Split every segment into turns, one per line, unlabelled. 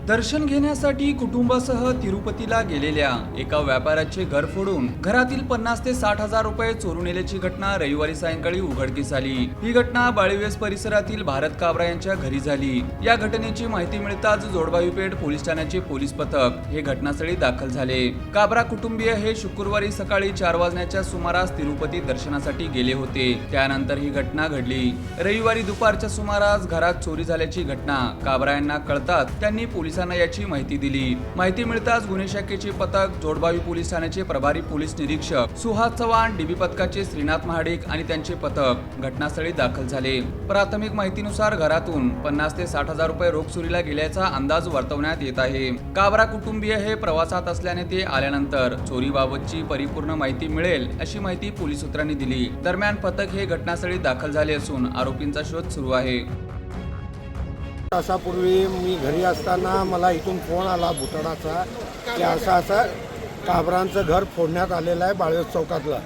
दर्शन घेण्यासाठी कुटुंबासह तिरुपतीला गेलेल्या एका व्यापाऱ्याचे घर फोडून घरातील 50 ते 60 हजार रुपये चोरून नेल्याची घटना रविवारी सायंकाळी उघडकीस आली। ही घटना बाळीवेस परिसरातील भारत काबरा यांच्या घरी झाली। या घटनेची माहिती मिळताच जोडबावीपेठ पोलीस ठाण्याचे पोलीस पथक हे घटनास्थळी दाखल झाले। काबरा कुटुंबीय हे शुक्रवारी सकाळी 4 वाजण्याच्या सुमारास तिरुपती दर्शनासाठी गेले होते। त्यानंतर ही घटना घडली। रविवारी दुपारच्या सुमारास घरात चोरी झाल्याची घटना काबरा यांना कळताच त्यांनी पोलिसांना याची माहिती दिली। माहिती मिळताच गुन्हे शाखेचे पथक, जोडबावी पोलीस ठाण्याचे प्रभारी पोलीस निरीक्षक सुहास चव्हाण, डीबी पथकाचे श्रीनाथ महाडिक आणि त्यांचे पथक घटनास्थळी दाखल झाले। प्राथमिक माहितीनुसार घरातून 50 ते 60 हजार रुपये रोख चोरीला गेल्याचा अंदाज वर्तवण्यात येत आहे। काबरा कुटुंबीय हे प्रवासात असल्याने ते आल्यानंतर चोरीबाबतची परिपूर्ण माहिती मिळेल अशी माहिती पोलीस सूत्रांनी दिली। दरम्यान पथक हे घटनास्थळी दाखल झाले असून आरोपींचा शोध सुरू आहे।
तासापूर्वी मी घरी असताना मला इथून फोन आला भुतडाचा की असं काबरांचं घर फोडण्यात आलेलं आहे बाळवेस चौकातलं।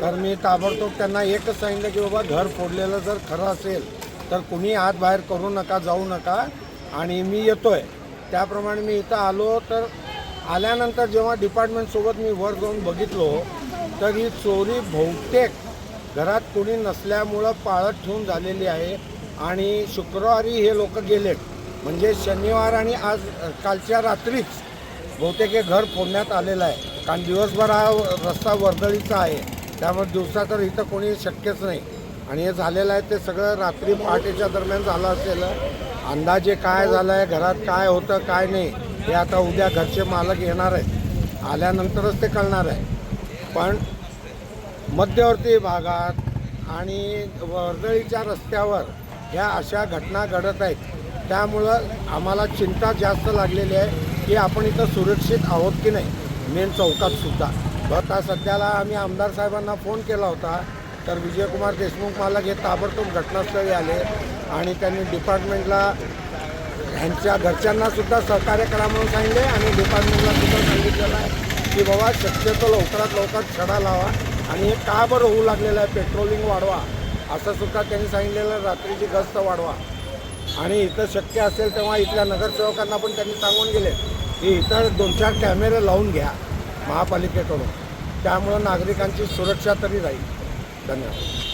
तर मी ताबडतोब त्यांना एकच सांगितलं की बाबा घर फोडलेलं जर खरं असेल तर कुणी आत बाहेर करू नका, जाऊ नका आणि मी येतोय। त्याप्रमाणे मी इथं आलो। तर आल्यानंतर जेव्हा डिपार्टमेंटसोबत मी वर जाऊन बघितलो तर ही चोरी बहुतेक घरात कुणी नसल्यामुळं पाळत ठेवून झालेली आहे आणि शुक्रवारी हे लोक गेलेत, म्हणजे शनिवार आणि आज कालच्या रात्रीच बहुतेक हे घर फोडण्यात आलेलं आहे। कारण दिवसभर हा रस्ता वर्दळीचा आहे, त्यामुळे दिवसा तर इथं कोणी शक्यच नाही आणि हे झालेलं आहे ते सगळं रात्री पहाटेच्या दरम्यान झालं असेल। अंदाजे काय झालं आहे, घरात काय होतं काय नाही हे आता उद्या घरचे मालक येणार आहेत, आल्यानंतरच ते कळणार आहे। पण मध्यवर्ती भागात आणि वर्दळीच्या रस्त्यावर ह्या अशा घटना घडत आहेत, त्यामुळं आम्हाला चिंता जास्त लागलेली आहे की आपण इथं सुरक्षित आहोत की नाही मेन चौकातसुद्धा। आता सध्याला आम्ही आमदार साहेबांना फोन केला होता तर विजयकुमार देशमुख मालक हे ताबडतोब घटनास्थळी आले आणि त्यांनी डिपार्टमेंटला ह्यांच्या घरच्यांनासुद्धा सहकार्य करा म्हणून सांगितले आणि डिपार्टमेंटलासुद्धा सांगितलेलं आहे की बाबा शक्यतो लवकरात लवकर छडा लावा आणि हे का बरं होऊ लागलेलं आहे, पेट्रोलिंग वाढवा असं सुद्धा त्यांनी सांगितलेलं, रात्रीची गस्त वाढवा आणि इथं शक्य असेल तेव्हा इथल्या नगरसेवकांना पण त्यांनी सांगून गेले की इथं 2-4 कॅमेरे लावून घ्या महापालिकेकडून, त्यामुळं नागरिकांची सुरक्षा तरी राहील। धन्यवाद।